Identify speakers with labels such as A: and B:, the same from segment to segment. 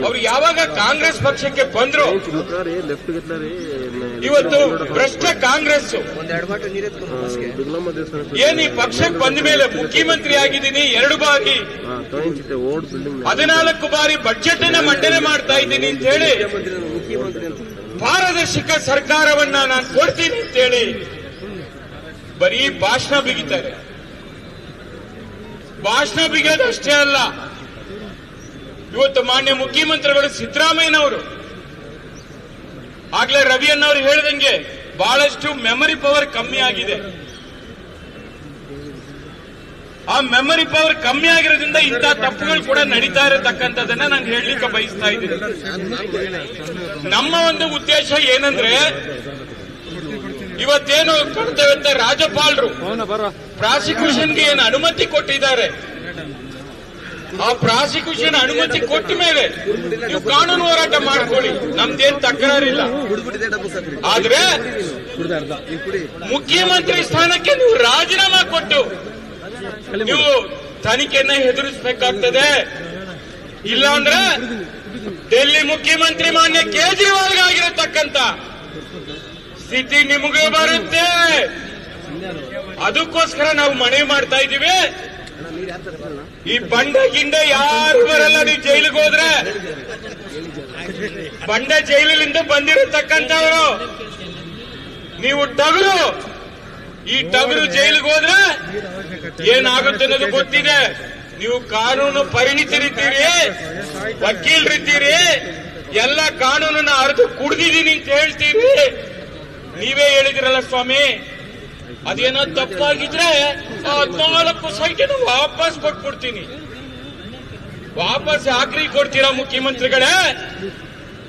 A: ಅವ್ರು ಯಾವಾಗ ಕಾಂಗ್ರೆಸ್ ಪಕ್ಷಕ್ಕೆ ಬಂದ್ರು ಇವತ್ತು ಭ್ರಷ್ಟ ಕಾಂಗ್ರೆಸ್ ಏನ್ ಈ ಪಕ್ಷಕ್ಕೆ ಬಂದ ಮೇಲೆ ಮುಖ್ಯಮಂತ್ರಿ ಆಗಿದ್ದೀನಿ 2 ಬಾರಿ 14 ಬಾರಿ ಬಜೆಟ್ ಅನ್ನ ಮಂಡನೆ ಮಾಡ್ತಾ ಇದ್ದೀನಿ ಅಂತ ಹೇಳಿ ಪಾರದರ್ಶಕ ಸರ್ಕಾರವನ್ನ ನಾನು ಕೊಡ್ತೀನಿ ಅಂತ ಹೇಳಿ ಬರೀ ಭಾಷಣ ಬಿಗಿತಾರೆ. ಭಾಷಣ ಬಿಗೋದಷ್ಟೇ ಅಲ್ಲ, ಇವತ್ತು ಮಾನ್ಯ ಮುಖ್ಯಮಂತ್ರಿಗಳು ಸಿದ್ದರಾಮಯ್ಯನವರು ಆಗ್ಲೇ ರವಿಯನ್ನವರು ಹೇಳಿದಂಗೆ ಬಹಳಷ್ಟು ಮೆಮರಿ ಪವರ್ ಕಮ್ಮಿ ಆಗಿದೆ. ಆ ಮೆಮರಿ ಪವರ್ ಕಮ್ಮಿ ಆಗಿರೋದ್ರಿಂದ ಇಂಥ ತಪ್ಪುಗಳು ಕೂಡ ನಡೀತಾ ಇರತಕ್ಕಂಥದ್ದನ್ನ ನಾನು ಹೇಳಲಿಕ್ಕೆ ಬಯಸ್ತಾ ಇದ್ದೀನಿ. ನಮ್ಮ ಒಂದು ಉದ್ದೇಶ ಏನಂದ್ರೆ ಇವತ್ತೇನು ಕರ್ತವ್ಯ ರಾಜ್ಯಪಾಲರು ಪ್ರಾಸಿಕ್ಯೂಷನ್ಗೆ ಏನು ಅನುಮತಿ ಕೊಟ್ಟಿದ್ದಾರೆ, ಆ ಪ್ರಾಸಿಕ್ಯೂಷನ್ ಅನುಮತಿ ಕೊಟ್ಟ ಮೇಲೆ ನೀವು ಕಾನೂನು ಹೋರಾಟ ಮಾಡ್ಕೊಳ್ಳಿ, ನಮ್ದೇನ್ ತಕರಾರಿಲ್ಲ. ಆದ್ರೆ ಮುಖ್ಯಮಂತ್ರಿ ಸ್ಥಾನಕ್ಕೆ ನೀವು ರಾಜೀನಾಮೆ ಕೊಟ್ಟು ನೀವು ತನಿಖೆಯನ್ನ ಎದುರಿಸಬೇಕಾಗ್ತದೆ. ಇಲ್ಲ ಅಂದ್ರೆ ಡೆಲ್ಲಿ ಮುಖ್ಯಮಂತ್ರಿ ಮಾನ್ಯ ಕೇಜ್ರಿವಾಲ್ಗಾಗಿರತಕ್ಕಂತ ಸ್ಥಿತಿ ನಿಮಗೆ ಬರುತ್ತೆ. ಅದಕ್ಕೋಸ್ಕರ ನಾವು ಮನವಿ ಮಾಡ್ತಾ ಇದ್ದೀವಿ, ಈ ಬಂಡ ಗಿಂಡ ಯಾರು ಬರಲ್ಲ. ನೀವು ಜೈಲಿಗೆ ಹೋದ್ರೆ ಬಂಡ ಜೈಲಿನಿಂದ ಬಂದಿರತಕ್ಕಂಥವರು, ನೀವು ಟಗರು, ಈ ಟಗರು ಜೈಲಿಗೆ ಹೋದ್ರೆ ಏನಾಗುತ್ತೆ ಅನ್ನೋದು ಗೊತ್ತಿದೆ. ನೀವು ಕಾನೂನು ಪರಿಣಿತರಿದ್ದೀರಿ, ವಕೀಲರಿದ್ದೀರಿ, ಎಲ್ಲ ಕಾನೂನನ್ನ ಅರ್ಧ ಕುಡ್ದಿದ್ದೀನಿ ಅಂತ ಹೇಳ್ತೀರಿ. ನೀವೇ ಹೇಳಿದಿರಲ್ಲ ಸ್ವಾಮಿ, ಅದೇನೋ ತಪ್ಪಾಗಿದ್ರೆ 14 ಸೈಟನ್ನು ವಾಪಸ್ ಕೊಟ್ಬಿಡ್ತೀನಿ. ವಾಪಸ್ ಹಾಕ್ರಿ ಕೊಡ್ತೀರಾ ಮುಖ್ಯಮಂತ್ರಿಗಳೇ?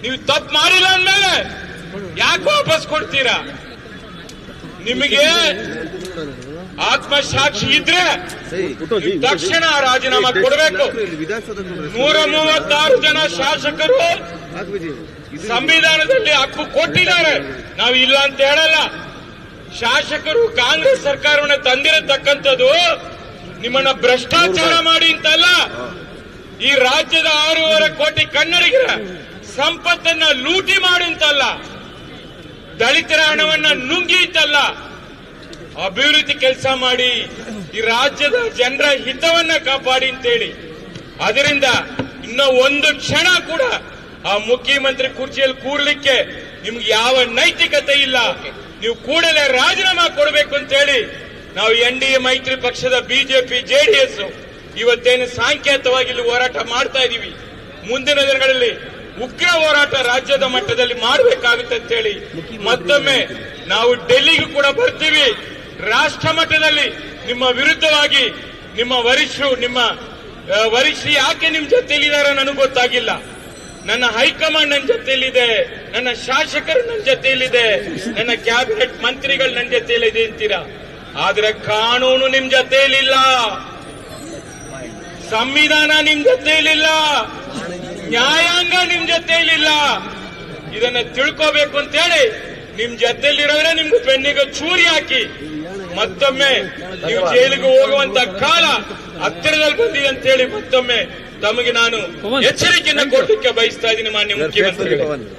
A: ನೀವು ತಪ್ಪು ಮಾಡಿಲ್ಲ ಅಂದ್ಮೇಲೆ ಯಾಕೆ ವಾಪಸ್ ಕೊಡ್ತೀರಾ? ನಿಮಗೆ ಆತ್ಮಸಾಕ್ಷಿ ಇದ್ರೆ ತಕ್ಷಣ ರಾಜೀನಾಮೆ ಕೊಡಬೇಕು. 136 ಜನ ಶಾಸಕರು ಸಂವಿಧಾನದಲ್ಲಿ ಹಕ್ಕು ಕೊಟ್ಟಿದ್ದಾರೆ, ನಾವು ಇಲ್ಲ ಅಂತ ಹೇಳಲ್ಲ. ಶಾಸಕರು ಕಾಂಗ್ರೆಸ್ ಸರ್ಕಾರವನ್ನು ತಂದಿರತಕ್ಕಂಥದ್ದು ನಿಮ್ಮನ್ನ ಭ್ರಷ್ಟಾಚಾರ ಮಾಡಿ ಅಂತಲ್ಲ, ಈ ರಾಜ್ಯದ 6.5 ಕೋಟಿ ಕನ್ನಡಿಗರ ಸಂಪತ್ತನ್ನ ಲೂಟಿ ಮಾಡಿ ಅಂತಲ್ಲ, ದಲಿತರ ಹಣವನ್ನ ನುಂಗಿ ಅಂತಲ್ಲ, ಅಭಿವೃದ್ಧಿ ಕೆಲಸ ಮಾಡಿ ಈ ರಾಜ್ಯದ ಜನರ ಹಿತವನ್ನ ಕಾಪಾಡಿ ಅಂತೇಳಿ. ಅದರಿಂದ ಇನ್ನ ಒಂದು ಕ್ಷಣ ಕೂಡ ಆ ಮುಖ್ಯಮಂತ್ರಿ ಕುರ್ಚಿಯಲ್ಲಿ ಕೂರ್ಲಿಕ್ಕೆ ನಿಮ್ಗೆ ಯಾವ ನೈತಿಕತೆ ಇಲ್ಲ. ನೀವು ಕೂಡಲೇ ರಾಜೀನಾಮೆ ಕೊಡಬೇಕು ಅಂತೇಳಿ ನಾವು NDA ಮೈತ್ರಿ ಪಕ್ಷದ ಬಿಜೆಪಿ JDS ಇವತ್ತೇನು ಸಾಂಕೇತವಾಗಿ ಇಲ್ಲಿ ಹೋರಾಟ ಮಾಡ್ತಾ ಇದೀವಿ. ಮುಂದಿನ ದಿನಗಳಲ್ಲಿ ಉಗ್ರ ಹೋರಾಟ ರಾಜ್ಯದ ಮಟ್ಟದಲ್ಲಿ ಮಾಡಬೇಕಾಗುತ್ತೆ ಅಂತೇಳಿ ಮತ್ತೊಮ್ಮೆ ನಾವು ಡೆಲ್ಲಿಗೂ ಕೂಡ ಬರ್ತೀವಿ. ರಾಷ್ಟ್ರ ಮಟ್ಟದಲ್ಲಿ ನಿಮ್ಮ ವಿರುದ್ಧವಾಗಿ ನಿಮ್ಮ ವರಿಷ್ಠರು ಯಾಕೆ ನಿಮ್ ಜೊತೆಲಿದ್ದಾರೆ ನನಗೆ ಗೊತ್ತಾಗಿಲ್ಲ. ನನ್ನ ಹೈಕಮಾಂಡ್ ನನ್ನ ಜೊತೆಯಲ್ಲಿದೆ, ನನ್ನ ಶಾಸಕರು ನನ್ನ ಜೊತೆಯಲ್ಲಿದೆ, ನನ್ನ ಕ್ಯಾಬಿನೆಟ್ ಮಂತ್ರಿಗಳು ನನ್ನ ಜೊತೆಯಲ್ಲಿದೆ ಅಂತೀರಾ. ಆದ್ರೆ ಕಾನೂನು ನಿಮ್ ಜೊತೆಯಲ್ಲಿಲ್ಲ, ಸಂವಿಧಾನ ನಿಮ್ ಜೊತೆಯಲ್ಲಿಲ್ಲ, ನ್ಯಾಯಾಂಗ ನಿಮ್ ಜೊತೆಯಲ್ಲಿಲ್ಲ. ಇದನ್ನ ತಿಳ್ಕೋಬೇಕು ಅಂತೇಳಿ ನಿಮ್ ಜೊತೆಯಲ್ಲಿರೋದ್ರೆ ನಿಮ್ಗೆ ಬೆನ್ನಿಗೆ ಚೂರಿ ಹಾಕಿ ಮತ್ತೊಮ್ಮೆ ನೀವು ಜೈಲಿಗೆ ಹೋಗುವಂತ ಕಾಲ ಹತ್ತಿರದಲ್ಲಿ ಬಂದಿದೆ ಅಂತ ಹೇಳಿ ಮತ್ತೊಮ್ಮೆ ತಮಗೆ ನಾನು ಎಚ್ಚರಿಕೆಯನ್ನು ಕೊಡಲಿಕ್ಕೆ ಬಯಸ್ತಾ ಇದ್ದೀನಿ ಮಾನ್ಯ ಮುಖ್ಯಮಂತ್ರಿಗಳು.